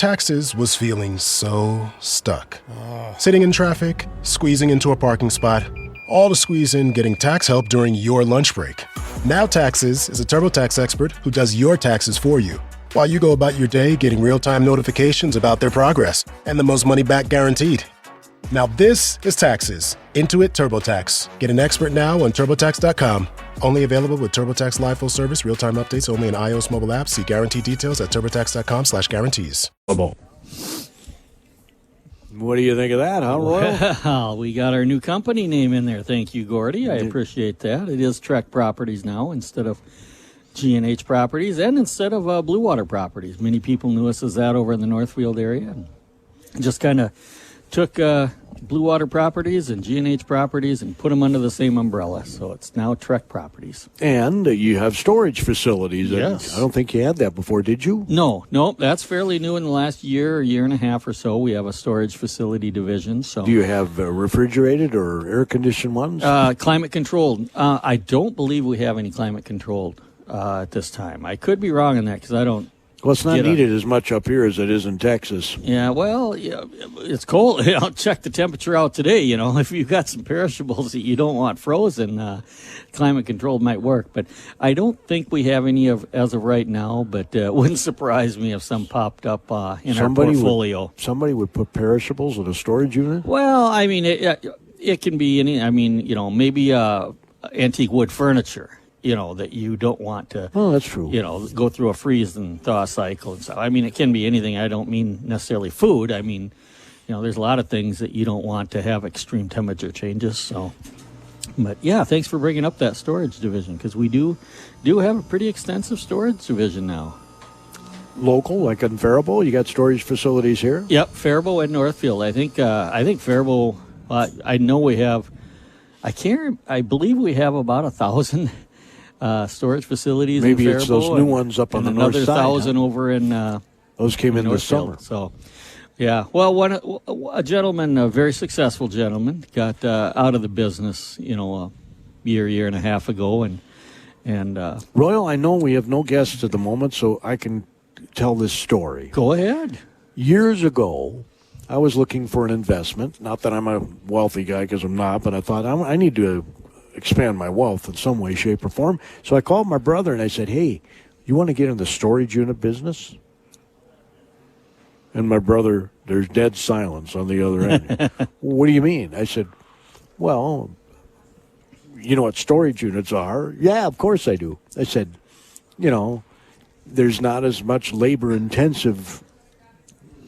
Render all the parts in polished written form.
Taxes was feeling so stuck. Sitting in traffic, squeezing into a parking spot, all to squeeze in getting tax help during your lunch break. Now Taxes is a TurboTax expert who does your taxes for you, while you go about your day getting real-time notifications about their progress and the most money back guaranteed. Now this is Taxes. Intuit TurboTax. Get an expert now on TurboTax.com. Only available with TurboTax Live Full Service. Real-time updates only in iOS mobile apps. See guarantee details at TurboTax.com/guarantees. What do you think of that, huh, Royal? Well, we got our new company name in there. Thank you, Gordy. I appreciate that. It is Trek Properties now instead of G&H Properties and instead of Blue Water Properties. Many people knew us as that over in the Northfield area. And just kind of took Blue Water Properties and G&H Properties and put them under the same umbrella. So it's now Trek Properties. And you have storage facilities. Yes. I don't think you had that before, did you? No, that's fairly new in the last year and a half or so. We have a storage facility division. So do you have refrigerated or air-conditioned ones? Climate controlled. I don't believe we have any climate controlled at this time. I could be wrong on that because I don't. Well, it's not needed as much up here as it is in Texas. Yeah, well, it's cold. I'll check the temperature out today. If you've got some perishables that you don't want frozen, climate controlled might work. But I don't think we have any as of right now. But it wouldn't surprise me if some popped up in our portfolio. Somebody would put perishables in a storage unit? Well, I mean, it can be any. I mean, maybe antique wood furniture. That you don't want to, that's true. Go through a freeze and thaw cycle and stuff. I mean, it can be anything. I don't mean necessarily food. I mean, there's a lot of things that you don't want to have extreme temperature changes. So, but yeah, thanks for bringing up that storage division because we do have a pretty extensive storage division now. Local, like in Faribault, you got storage facilities here? Yep, Faribault and Northfield. I think Faribault. I know we have. I believe we have about 1,000. Storage facilities. Maybe in it's those new ones up on the north side. Another 1,000 over in. Those came in this summer. So, yeah. Well, a gentleman, a very successful gentleman, got out of the business, a year and a half ago, and. Royal, I know we have no guests at the moment, so I can tell this story. Go ahead. Years ago, I was looking for an investment. Not that I'm a wealthy guy, because I'm not, but I thought I need to expand my wealth in some way, shape, or form. So I called my brother and I said, hey, you want to get in the storage unit business? And my brother, there's dead silence on the other end. What do you mean? I said, well, you know what storage units are? Yeah, of course I do. I said, there's not as much labor-intensive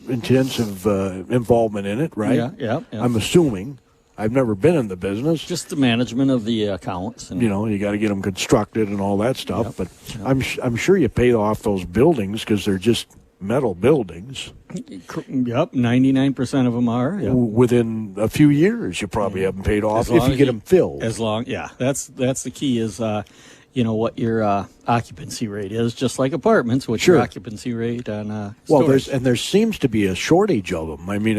involvement in it, right? Yeah. I'm assuming. I've never been in the business. Just the management of the accounts. And, you got to get them constructed and all that stuff. But I'm sure you pay off those buildings because they're just metal buildings. Yep, 99% of them are. Yep. Within a few years, you probably have them paid off if you get them filled. That's the key is, what your occupancy rate is, just like apartments, what's your occupancy rate on storage. Well, there seems to be a shortage of them. I mean,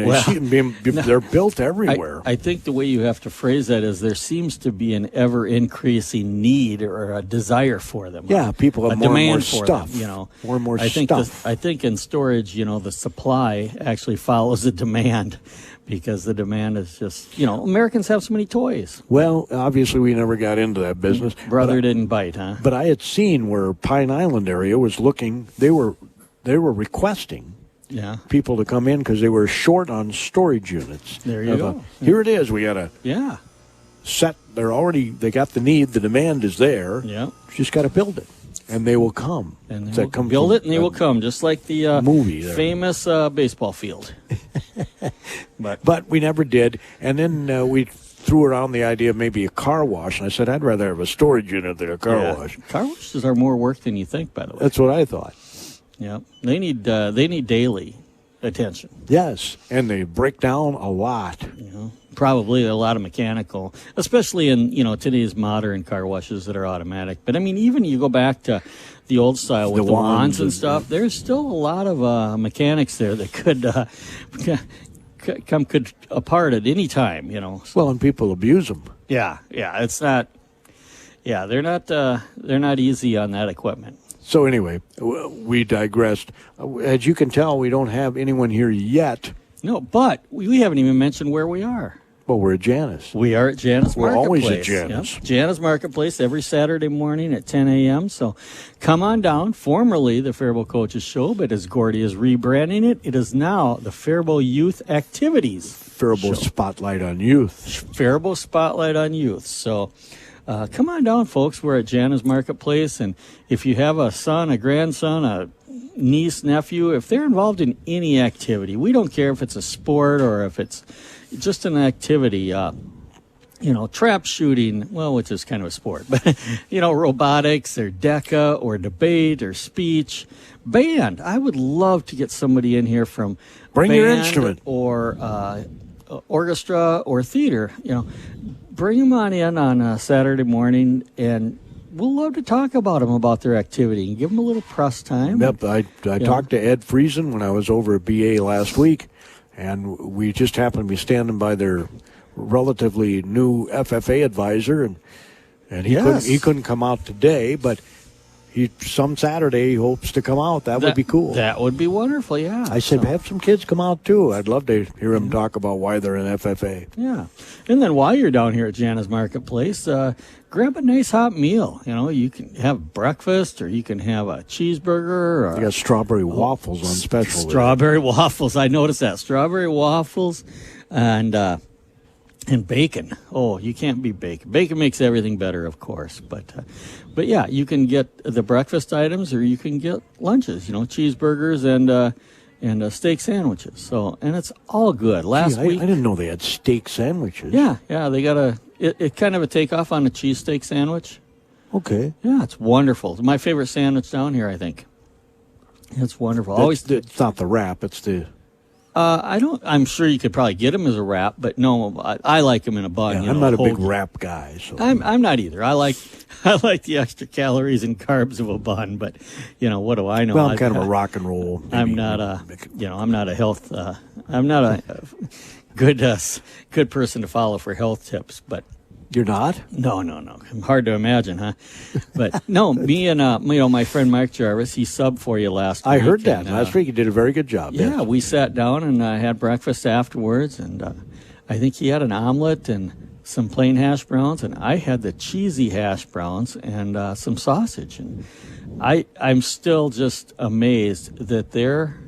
they're built everywhere. I think the way you have to phrase that is there seems to be an ever-increasing need or a desire for them. Yeah, people have more and more stuff. Them, more and more stuff. I think in storage, the supply actually follows the demand. Because the demand is just, Americans have so many toys. Well, obviously we never got into that business. Brother didn't bite, huh? But I had seen where Pine Island area was looking, they were requesting people to come in because they were short on storage units. There you go. Here it is. We got a set. They got the need. The demand is there. Yeah. Just got to build it. And they will come. And they will build it, and they will come, just like the movie famous baseball field. But we never did. And then we threw around the idea of maybe a car wash. And I said, I'd rather have a storage unit than a car wash. Car washes are more work than you think, by the way. That's what I thought. Yeah. They need daily attention. Yes. And they break down a lot. Probably a lot of mechanical, especially in, today's modern car washes that are automatic. But, I mean, even you go back to the old style with the wands and stuff, there's still a lot of mechanics there that could come apart at any time, Well, and people abuse them. Yeah, it's not. Yeah, they're not easy on that equipment. So anyway, we digressed. As you can tell, we don't have anyone here yet. No, but we haven't even mentioned where we are. Well, we're at Janus. We are at Janus We're Marketplace. always at Janus. Yep. Janus Marketplace every Saturday morning at 10 a.m. So come on down. Formerly the Faribault Coaches Show, but as Gordy is rebranding it, it is now the Faribault Youth Activities Faribault Show. Spotlight on Youth. Faribault Spotlight on Youth. So come on down, folks. We're at Janus Marketplace, and if you have a son, a grandson, a niece, nephew, if they're involved in any activity, we don't care if it's a sport or if it's just an activity, trap shooting, well, which is kind of a sport, but, robotics or DECA or debate or speech, band. I would love to get somebody in here from Bring band your instrument. or orchestra or theater. Bring them on in on a Saturday morning, and we'll love to talk about them, about their activity, and give them a little press time. Yep, I talked to Ed Friesen when I was over at BA last week, and we just happened to be standing by their relatively new FFA advisor, and he couldn't come out today, but some Saturday he hopes to come out. That would be cool. That would be wonderful, yeah. I said, have some kids come out too. I'd love to hear them talk about why they're in FFA. Yeah. And then while you're down here at Janus Marketplace, grab a nice hot meal. You can have breakfast, or you can have a cheeseburger. Or, They got strawberry waffles on special. Strawberry waffles. I noticed that. Strawberry waffles and bacon. Oh, you can't beat bacon. Bacon makes everything better, of course. But yeah, you can get the breakfast items, or you can get lunches. Cheeseburgers and steak sandwiches. So, and it's all good. Last week, I didn't know they had steak sandwiches. Yeah, they got it kind of a takeoff on a cheesesteak sandwich. Okay. Yeah, it's wonderful. It's my favorite sandwich down here, I think. It's wonderful. It's not the wrap. It's the. I'm sure you could probably get them as a wrap, but no, I like them in a bun. Yeah, I'm not a big wrap guy. So. I'm not either. I like the extra calories and carbs of a bun, but what do I know? Well, I'm kind of a rock and roll. I'm not a health. I'm not a good person to follow for health tips, but. You're not? No. Hard to imagine, huh? But no, me and my friend Mike Jarvis, he subbed for you last week. I heard that last week. You did a very good job. Yeah, yes. we sat down and had breakfast afterwards, and I think he had an omelet and some plain hash browns, and I had the cheesy hash browns and some sausage. And I'm still just amazed that their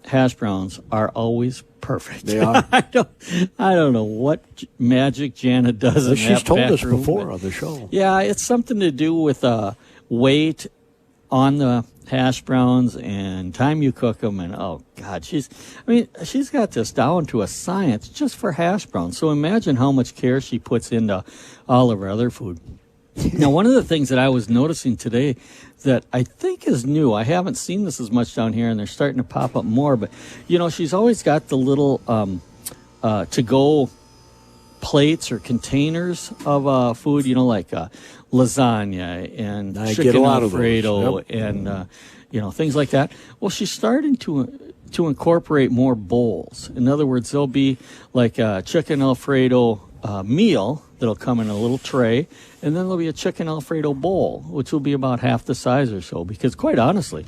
hash browns are always perfect. They are. I don't know what magic Janet does. In She's that told back us room, before but on the show. Yeah, it's something to do with weight on the hash browns and time you cook them. And oh God, she's got this down to a science just for hash browns. So imagine how much care she puts into all of her other food. Now, one of the things that I was noticing today that I think is new, I haven't seen this as much down here, and they're starting to pop up more, but, she's always got the little to-go plates or containers of food, like lasagna and chicken Alfredo and, things like that. Well, she's starting to incorporate more bowls. In other words, there'll be like a chicken Alfredo meal that'll come in a little tray, and then there'll be a chicken Alfredo bowl, which will be about half the size or so. Because quite honestly,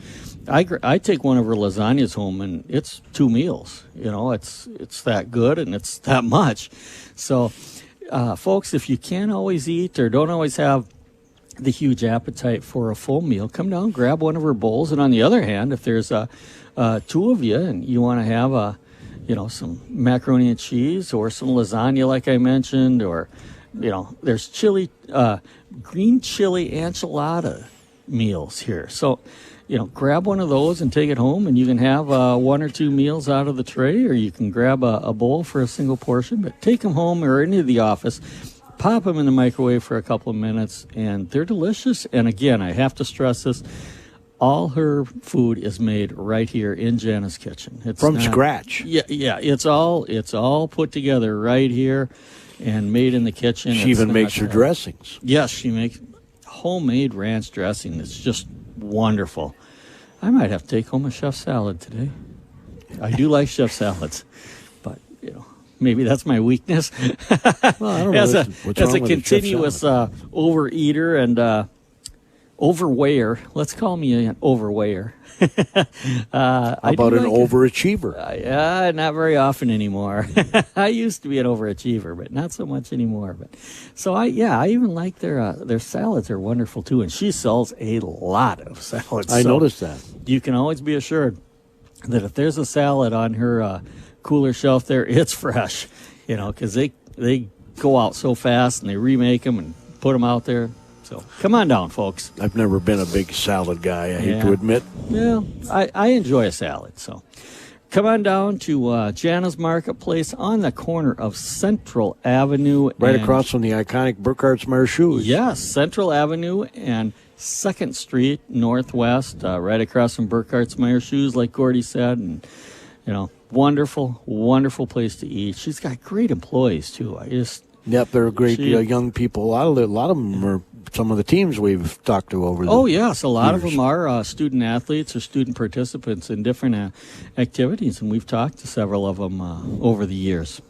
I take one of her lasagnas home, and it's 2 meals. It's that good, and it's that much. So, folks, if you can't always eat or don't always have the huge appetite for a full meal, come down, grab one of her bowls. And on the other hand, if there's 2 of you and you want to have some macaroni and cheese or some lasagna, like I mentioned, or, there's green chili enchilada meals here. So, grab one of those and take it home, and you can have 1 or 2 meals out of the tray, or you can grab a bowl for a single portion, but take them home or into the office, pop them in the microwave for a couple of minutes, and they're delicious. And again, I have to stress this. All her food is made right here in Janus Kitchen. It's from scratch. Yeah. It's all put together right here and made in the kitchen. She even makes her dressings. Yes, she makes homemade ranch dressing. It's just wonderful. I might have to take home a chef salad today. I do like chef salads, but maybe that's my weakness. Well, I don't know. As a continuous overeater and. overweigher. Let's call me an overweigher. How about an overachiever? Not very often anymore. I used to be an overachiever, but not so much anymore. But so I even like their salads are wonderful too, and she sells a lot of salads. I noticed that. You can always be assured that if there's a salad on her cooler shelf there, it's fresh. Because they go out so fast and they remake them and put them out there. So come on down, folks. I've never been a big salad guy, I hate to admit. Well, I enjoy a salad, so come on down to Jana's Marketplace on the corner of Central Avenue. Right across from the iconic Burkhart's shoes. Yes, Central Avenue and 2nd Street Northwest, right across from Burkhart's shoes, like Gordy said. And, wonderful, wonderful place to eat. She's got great employees, too. Yep, they're great young people. A lot of them are some of the teams we've talked to over the Oh, yes. A lot years. of them are student athletes or student participants in different activities, and we've talked to several of them over the years.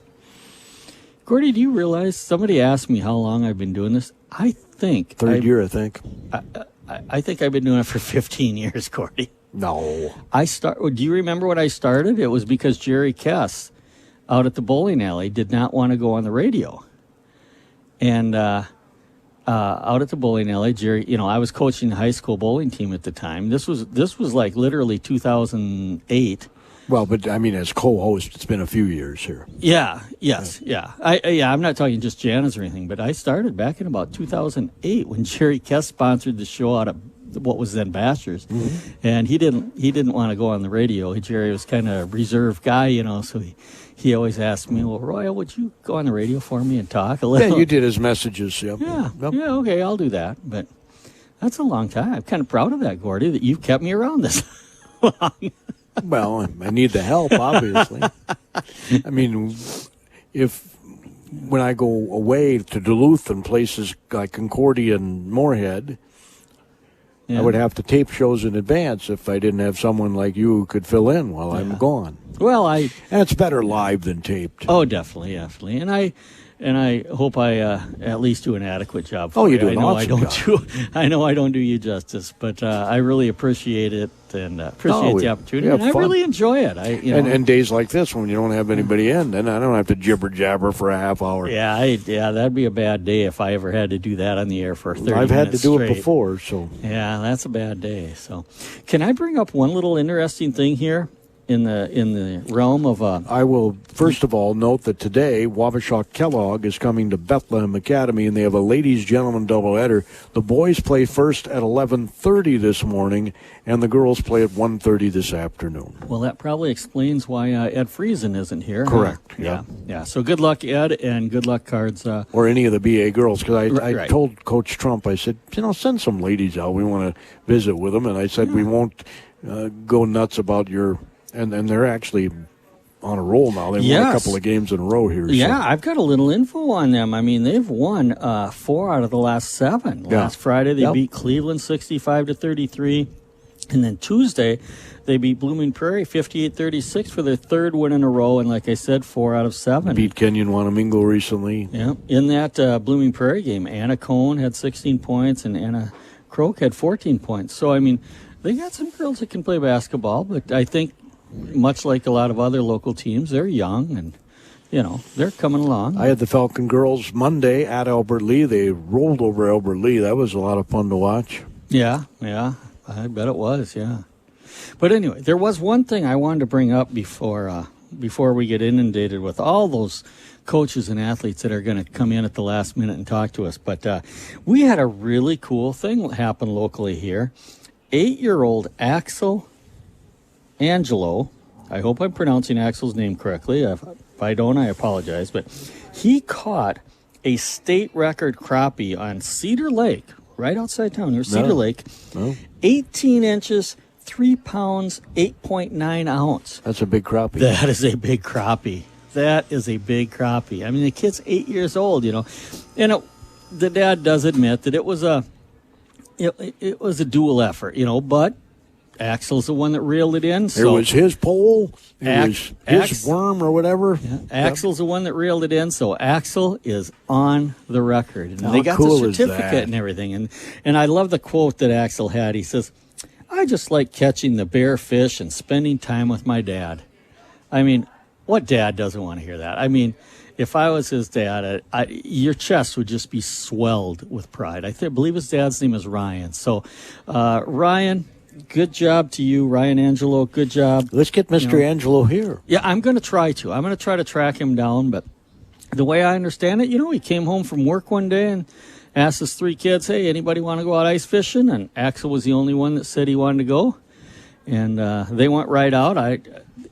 Gordy, do you realize somebody asked me how long I've been doing this? I think... Third year, I think. I think I've been doing it for 15 years, Gordy. No. Do you remember when I started? It was because Jerry Kess out at the bowling alley did not want to go on the radio. And out at the bowling alley, Jerry, I was coaching the high school bowling team at the time. This was like literally 2008. Well, but I mean, as co-host, it's been a few years here. Yeah. Yes. Yeah. I'm not talking just Janice or anything, but I started back in about 2008 when Jerry Kess sponsored the show out of what was then Bashers, and he didn't want to go on the radio. Jerry was kind of a reserved guy, so he always asked me, well, Royal, would you go on the radio for me and talk a little? Yeah, you did his messages. Yep. Yeah, Yep. yeah, okay, I'll do that. But that's a long time. I'm kind of proud of that, Gordy, that you've kept me around this long. Well, I need the help, obviously. I mean, when I go away to Duluth and places like Concordia and Moorhead, I would have to tape shows in advance if I didn't have someone like you who could fill in while I'm gone. Well, and it's better live than taped. Oh, definitely. And I hope I at least do an adequate job for you you. do an awesome job. I know I don't do you justice, but I really appreciate it and appreciate the opportunity. And I really enjoy it. And days like this when you don't have anybody in, then I don't have to jibber jabber for a half hour. Yeah, that'd be a bad day if I ever had to do that on the air for 30 minutes I've had to do straight. it before, so. Yeah, that's a bad day. So, can I bring up one little interesting thing here? In the realm of I will first of all note that today Wabasha Kellogg is coming to Bethlehem Academy, and they have a ladies gentlemen doubleheader. The boys play first at 11:30 this morning, and the girls play at 1:30 this afternoon. Well, that probably explains why Ed Friesen isn't here. Correct. Huh? Yeah. So good luck, Ed, and good luck, Cards. Or any of the BA girls, because I right. told Coach Trump, I said, send some ladies out. We want to visit with them, and I said we won't go nuts about your. And they're actually on a roll now. They've won a couple of games in a row here. Yeah, I've got a little info on them. I mean, they've won 4 out of the last 7. Last Friday, they beat Cleveland 65-33. And then Tuesday, they beat Blooming Prairie 58-36 for their 3rd win in a row. And like I said, 4 out of 7. Beat Kenyon Wanamingo recently. Yeah. In that Blooming Prairie game, Anna Cohn had 16 points and Anna Croak had 14 points. So, I mean, they got some girls that can play basketball, but I think much like a lot of other local teams, they're young and, they're coming along. I had the Falcon girls Monday at Albert Lee. They rolled over Albert Lee. That was a lot of fun to watch. Yeah. I bet it was, yeah. But anyway, there was one thing I wanted to bring up before we get inundated with all those coaches and athletes that are going to come in at the last minute and talk to us. But we had a really cool thing happen locally here. 8-year-old Axel Angelo, I hope I'm pronouncing Axel's name correctly. If I don't, I apologize. But he caught a state record crappie on Cedar Lake, right outside town here, Cedar Lake. 18 inches, 3 pounds, 8.9 ounce. That's a big crappie. That is a big crappie. I mean, the kid's 8 years old, And the dad does admit that it was a dual effort, but Axel's the one that reeled it in. It was his pole. It was his worm or whatever. Yeah, Axel's the one that reeled it in, so Axel is on the record. And How they got cool the is that? certificate and everything. And I love the quote that Axel had. He says, "I just like catching the bare fish and spending time with my dad." I mean, what dad doesn't want to hear that? I mean, if I was his dad, your chest would just be swelled with pride. I believe his dad's name is Ryan. So, Ryan, good job to you. Ryan Angelo, good job. Let's get Mr. Angelo here. Yeah, I'm going to try to. I'm going to try to track him down. But the way I understand it, he came home from work one day and asked his 3 kids, "Hey, anybody want to go out ice fishing?" And Axel was the only one that said he wanted to go. And they went right out.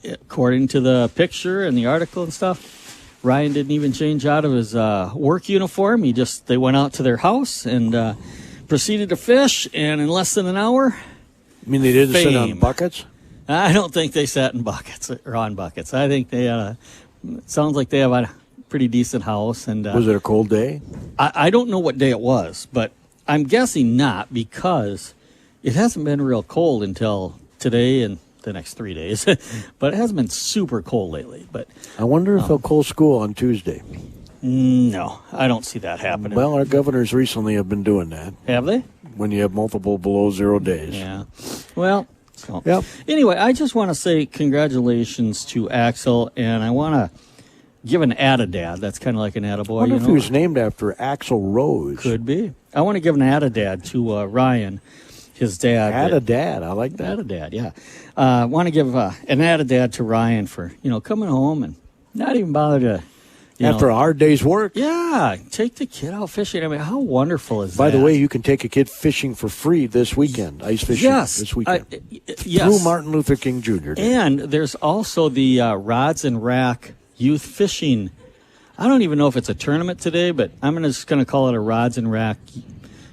According to the picture and the article and stuff, Ryan didn't even change out of his work uniform. They went out to their house and proceeded to fish. And in less than an hour, I mean, they didn't sit on buckets? I don't think they sat in buckets or on buckets. I think they it sounds like they have a pretty decent house. And was it a cold day? I don't know what day it was, but I'm guessing not, because it hasn't been real cold until today and the next 3 days. But it hasn't been super cold lately. But I wonder if they'll close school on Tuesday. No, I don't see that happening. Well, our governors recently have been doing that. Have they? When you have multiple below 0 days. Yeah. Well, so Yep. Anyway, I just want to say congratulations to Axel, and I want to give an atta-dad. That's kind of like an attaboy. I wonder if he was named after Axl Rose. Could be. I want to give an atta-dad to Ryan, his dad. Atta-dad, I like that. Atta-dad, yeah. I want to give an atta-dad to Ryan for, coming home and not even bother to, After a hard day's work. Yeah, take the kid out fishing. I mean, how wonderful is that? By the way, you can take a kid fishing for free this weekend, ice fishing this weekend. Yes. Through Martin Luther King Jr. Day. And there's also the Rods and Rack Youth Fishing. I don't even know if it's a tournament today, but I'm just going to call it a Rods and Rack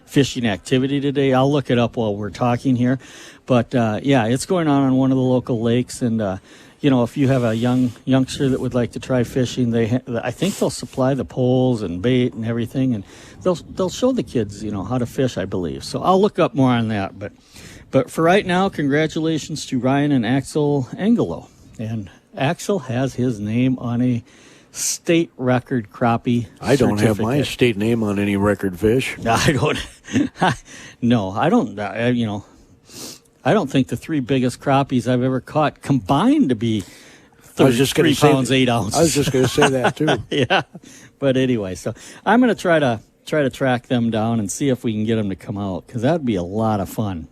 fishing activity today. I'll look it up while we're talking here. But, it's going on one of the local lakes. And, if you have a youngster that would like to try fishing, I think they'll supply the poles and bait and everything. And they'll show the kids, how to fish, I believe. So I'll look up more on that. But for right now, congratulations to Ryan and Axel Angelo. And Axel has his name on a state record crappie I don't have my certificate. state name on any record fish. I don't. No, I don't. I don't think the 3 biggest crappies I've ever caught combined to be 3 pounds 8 ounces. I was just going to say that too. Yeah, but anyway, so I'm going to try to track them down and see if we can get them to come out, because that'd be a lot of fun.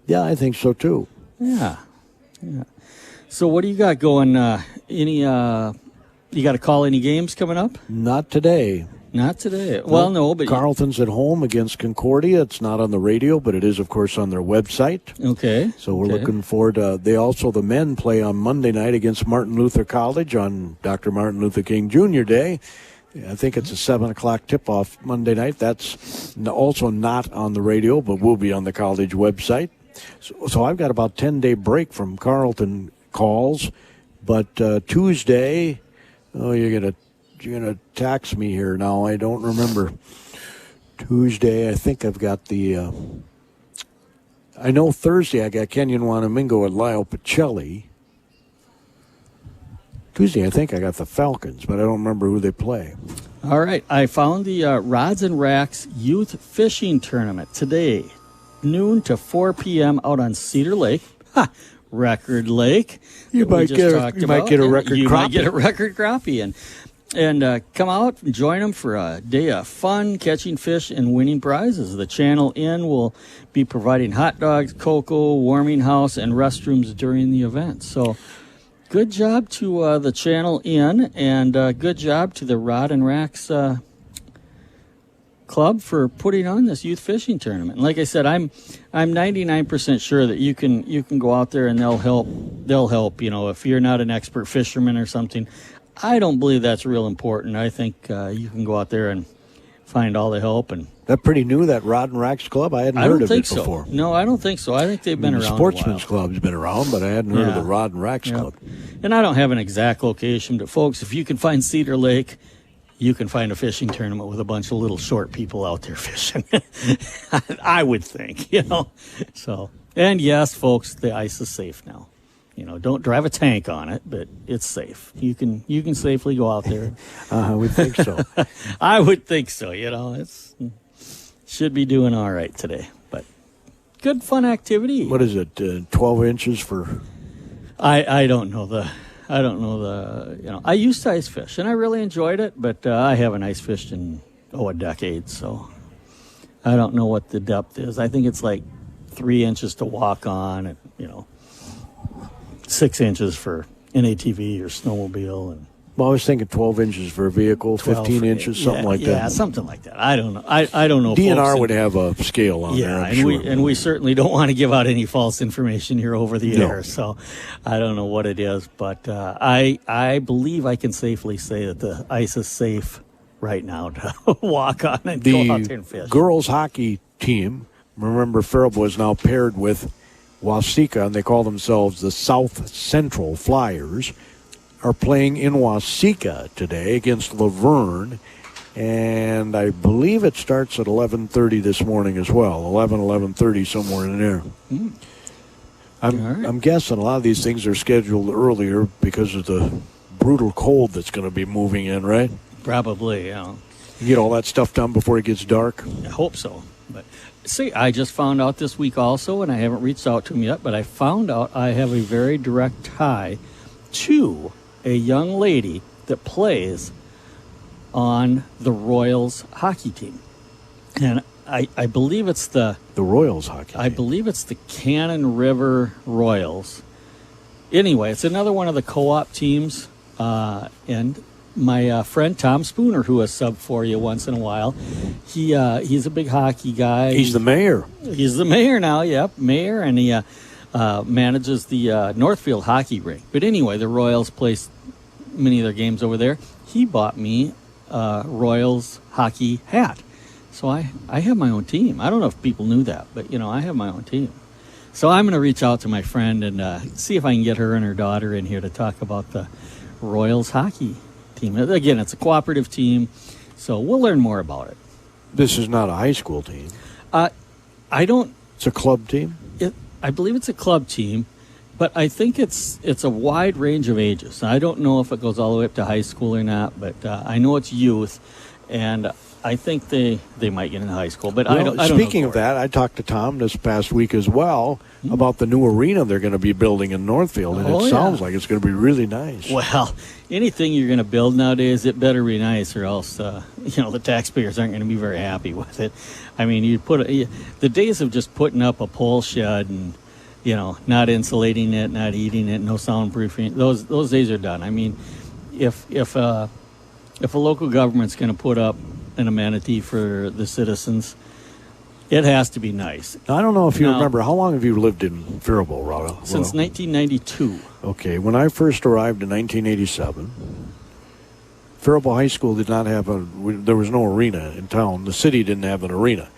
Yeah, I think so too. Yeah. So what do you got going? You got to call any games coming up? Not today. Not today. Well, no, but Carleton's at home against Concordia. It's not on the radio, but it is, of course, on their website. Okay. So we're looking forward to. The men play on Monday night against Martin Luther College on Dr. Martin Luther King Jr. Day. I think it's a 7:00 tip-off Monday night. That's also not on the radio, but will be on the college website. So I've got about 10-day break from Carleton calls, but Tuesday, you're gonna tax me here now. I don't remember. Tuesday, I think I've got the. I know Thursday I got Kenyon Wanamingo at Lyle Pacelli. Tuesday, I think I got the Falcons, but I don't remember who they play. All right, I found the Rods and Racks Youth Fishing Tournament today, noon to 4 p.m. out on Cedar Lake. Record Lake. You might get a record You crappie. might get a record crappie. And come out and join them for a day of fun, catching fish and winning prizes. The Channel Inn will be providing hot dogs, cocoa, warming house, and restrooms during the event. So good job to the Channel Inn, and good job to the Rod and Racks Club for putting on this youth fishing tournament. And like I said, I'm 99% sure that you can go out there and they'll help. If you're not an expert fisherman or something, I don't believe that's real important. I think you can go out there and find all the help. And that's pretty new, that Rod and Racks Club. I hadn't heard of it before. No, I don't think so. I think they've been around. The Sportsman's Club's been around, but I hadn't heard of the Rod and Racks Club. And I don't have an exact location, but folks, if you can find Cedar Lake, you can find a fishing tournament with a bunch of little short people out there fishing. I would think, So And yes, folks, the ice is safe now. Don't drive a tank on it, but it's safe. You can safely go out there. I would think so. I would think so. It's should be doing all right today, but good fun activity. What is it? 12 inches for? I don't know the. I used to ice fish, and I really enjoyed it, but I haven't ice fished in a decade, so I don't know what the depth is. I think it's like 3 inches to walk on, and 6 inches for an ATV or snowmobile, and Well, I was thinking 12 inches for a vehicle, 15 inches, something like that. Yeah, something like that. I don't know. I don't know. DNR would have a scale on there, I'm sure. and we certainly don't want to give out any false information here over the air. So I don't know what it is, but I believe I can safely say that the ice is safe right now to walk on and go out there and fish. The girls' hockey team, remember, Faribault is now paired with Waseca, and they call themselves the South Central Flyers, are playing in Waseca today against Laverne, and I believe it starts at 11:30 this morning as well, 11:30, somewhere in there. I'm guessing a lot of these things are scheduled earlier because of the brutal cold that's going to be moving in, right? Probably, yeah. You get all that stuff done before it gets dark? I hope so. But see, I just found out this week also, and I haven't reached out to him yet, but I found out I have a very direct tie to a young lady that plays on the Royals hockey team. And I believe it's the Royals hockey team. I believe it's the Cannon River Royals. Anyway, it's another one of the co-op teams. And my friend Tom Spooner, who has subbed for you once in a while, he's a big hockey guy. He's the mayor. He's the mayor now, yep, mayor, and he manages the Northfield hockey rink. But anyway, the Royals play many of their games over there. He bought me a Royals hockey hat. So I have my own team. I don't know if people knew that, but, I have my own team. So I'm going to reach out to my friend and see if I can get her and her daughter in here to talk about the Royals hockey team. Again, it's a cooperative team, so we'll learn more about it. This is not a high school team. I don't... It's a club team? I believe it's a club team, but I think it's a wide range of ages. I don't know if it goes all the way up to high school or not, but I know it's youth, and I think they might get into high school. But I don't know. Speaking of that, I talked to Tom this past week as well about the new arena they're going to be building in Northfield, and it sounds like it's going to be really nice. Well, anything you're going to build nowadays, it better be nice, or else the taxpayers aren't going to be very happy with it. I mean, the days of just putting up a pole shed and not insulating it, not heating it, no soundproofing, those days are done. I mean, if a local government's going to put up an amenity for the citizens, it has to be nice. Now, I don't know if you remember, how long have you lived in Faribault, Rado? Since 1992. Okay, when I first arrived in 1987, Faribault High School did not have there was no arena in town. The city didn't have an arena.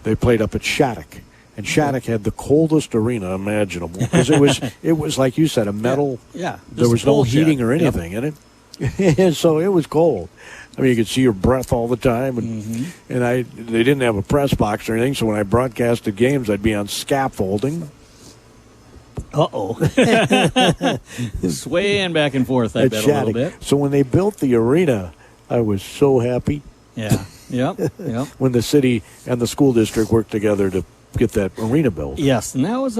They played up at Shattuck. And Shattuck had the coldest arena imaginable because it was like you said, a metal. Yeah. There was no heating or anything in it. So it was cold. I mean, you could see your breath all the time, and they didn't have a press box or anything. So when I broadcasted games, I'd be on scaffolding. Swaying back and forth, I bet, a little bit. So when they built the arena, I was so happy. Yeah. When the city and the school district worked together to get that arena built. Yes, and that was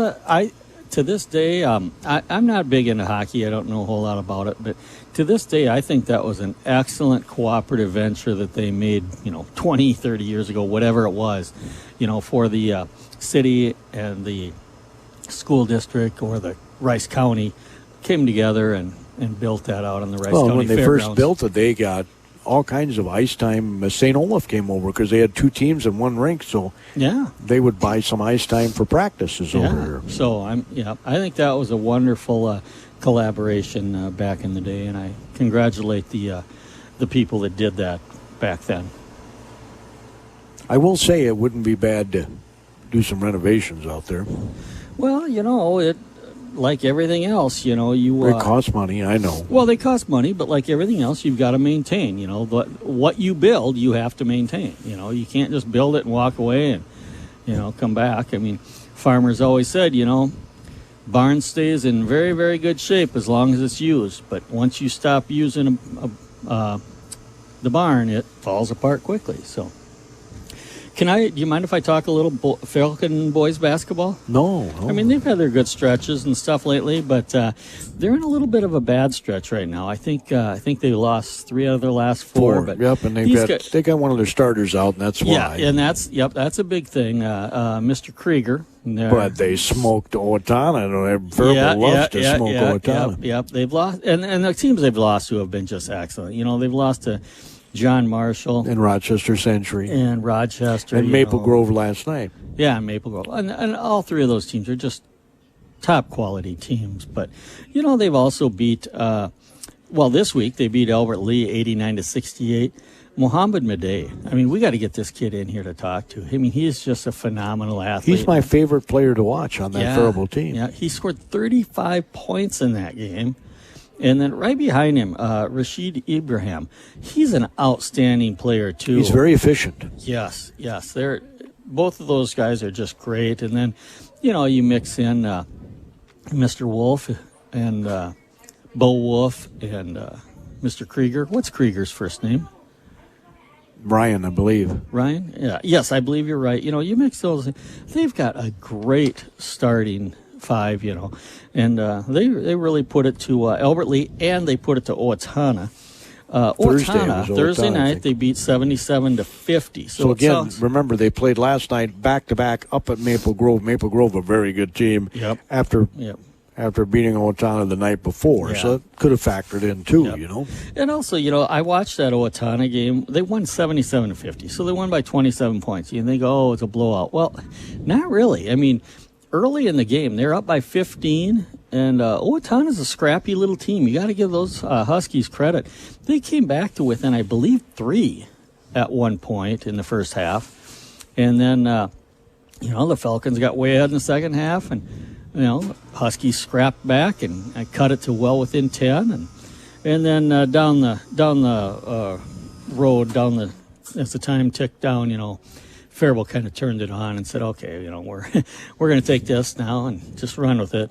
to this day, I'm not big into hockey. I don't know a whole lot about it, but to this day, I think that was an excellent cooperative venture that they made, 20, 30 years ago, whatever it was, for the city and the school district or the Rice County came together and built that out on the Rice County when they Fairgrounds. first built it, they got all kinds of ice time. St. Olaf came over because they had two teams in one rink, so they would buy some ice time for practices over here. So I think that was a wonderful collaboration back in the day, and I congratulate the people that did that back then. I will say it wouldn't be bad to do some renovations out there. Well, it like everything else, it costs money, I know. Well, they cost money, but like everything else, you've got to maintain. What you build, you have to maintain. You can't just build it and walk away and come back. I mean, farmers always said, barn stays in very, very good shape as long as it's used. But once you stop using the barn, it falls apart quickly. So, do you mind if I talk a little Falcon boys basketball? No. I mean, they've had their good stretches and stuff lately, but they're in a little bit of a bad stretch right now. I think they lost 3 out of their last 4. But yep, and they got one of their starters out, and that's why. Yeah, and that's a big thing. Mr. Krieger. But they smoked Owatonna. Faribault loves to smoke Owatonna. Yep, they've lost, and the teams they've lost to have been just excellent. They've lost to John Marshall and Rochester Century and Rochester and Maple Grove last night. Yeah, Maple Grove, and all 3 of those teams are just top quality teams. But they've also beat. This week they beat Albert Lee 89-68. Mohammed Madej. I mean, we got to get this kid in here to talk to. I mean, he's just a phenomenal athlete. He's my favorite player to watch on that Faribault team. Yeah, he scored 35 points in that game. And then right behind him, Rashid Ibrahim. He's an outstanding player, too. He's very efficient. Yes. Both of those guys are just great. And then, you mix in Mr. Wolf and Bo Wolf and Mr. Krieger. What's Krieger's first name? Ryan, I believe. Ryan? Yeah. Yes, I believe you're right. You mix those. They've got a great starting 5, and they really put it to Albert Lee, and they put it to Owatonna. Thursday night, they beat 77-50. So again, remember, they played last night back-to-back up at Maple Grove. Maple Grove, a very good team. Yep. After beating Owatonna the night before. Yeah. So it could have factored in, too, Yep. And also, I watched that Owatonna game. They won 77-50, so they won by 27 points. And they go, it's a blowout. Well, not really. I mean, early in the game, they're up by 15, and Owatonna's a scrappy little team. You got to give those Huskies credit. They came back to within, I believe, 3 at one point in the first half. And then, the Falcons got way ahead in the second half, and Huskies scrapped back and cut it to well within 10, and then down the road, as the time ticked down, Faribault kind of turned it on and said, "Okay, we're going to take this now and just run with it."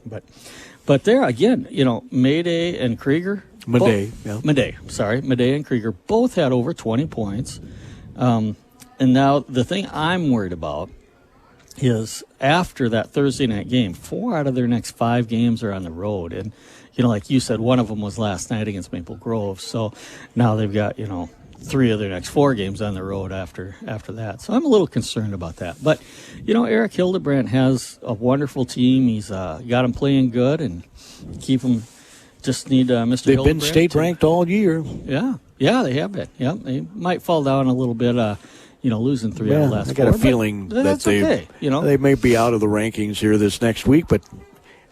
But there again, Madej and Krieger, Madej and Krieger both had over 20 points, and now the thing I'm worried about is after that Thursday night game, 4 out of their next 5 games are on the road. And, like you said, one of them was last night against Maple Grove. So now they've got, 3 of their next 4 games on the road after that. So I'm a little concerned about that. But, Eric Hildebrandt has a wonderful team. He's got them playing good and keep them. Just need Mr. They've Hildebrandt been state-ranked all year. Yeah, they have been. Yeah, they might fall down a little bit, losing 3 out of the last 4. I got a feeling that they may be out of the rankings here this next week, but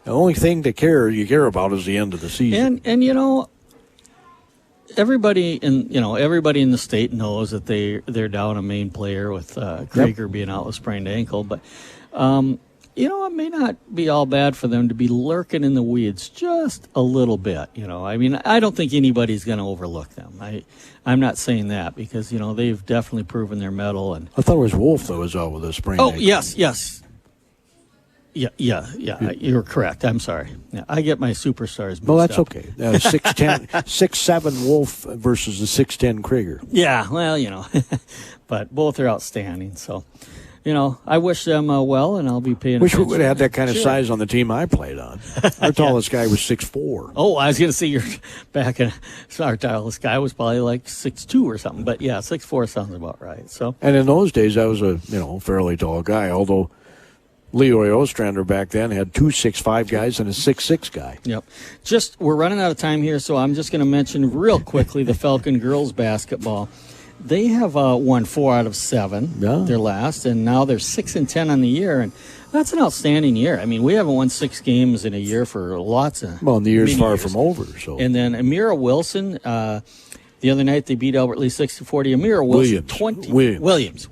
the only thing you care about is the end of the season. And everybody in the state knows that they're down a main player with Krieger being out with sprained ankle, but it may not be all bad for them to be lurking in the weeds just a little bit. I mean, I don't think anybody's going to overlook them. I'm not saying that because they've definitely proven their mettle. And I thought it was Wolf that was out with a sprained ankle. Yes. Yeah. You're correct. I'm sorry. Yeah, I get my superstars mixed No, that's up. okay. 6'10", 6'7" Wolf versus the 6'10" Krieger. Yeah, well, but both are outstanding. So, I wish them well, and I'll be paying Wish we attention. would have had that kind of size on the team I played on. Our tallest guy was 6'4". Oh, I was going to say you're back in our tallest guy was probably like 6'2" or something. But, yeah, 6'4" sounds about right. So, and in those days, I was a fairly tall guy, although Leroy Ostrander back then had 2 6'5" guys and a 6'6" guy. Yep. We're running out of time here, so I'm just going to mention real quickly the Falcon girls basketball. They have won 4 out of 7, their last, and now they're 6-10 on the year, and that's an outstanding year. I mean, we haven't won 6 games in a year for lots of and the year's far from over. So, and then Amira Wilson, the other night they beat Albert Lee 60-40. Amira Wilson, Williams,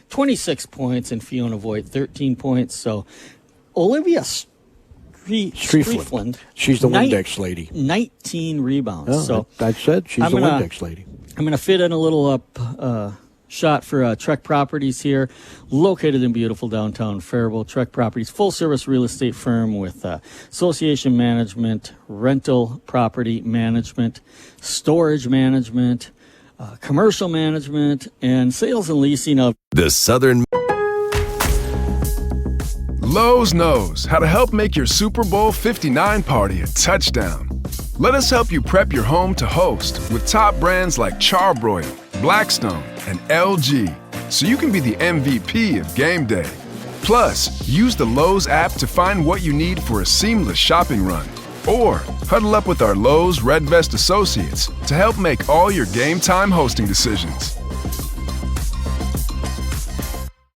26 points, and Fiona Voigt 13 points. So Olivia Streifland, she's the Windex lady. 19 rebounds. Oh, so I said she's the Windex lady. I'm going to fit in a little shot for Trek Properties here, located in beautiful downtown Faribault. Trek Properties, full-service real estate firm with association management, rental property management, storage management, commercial management, and sales and leasing of The Southern Lowe's knows how to help make your Super Bowl 59 party a touchdown. Let us help you prep your home to host with top brands like Charbroil, Blackstone, and LG, so you can be the MVP of game day. Plus, use the Lowe's app to find what you need for a seamless shopping run. Or huddle up with our Lowe's Red Vest associates to help make all your game time hosting decisions.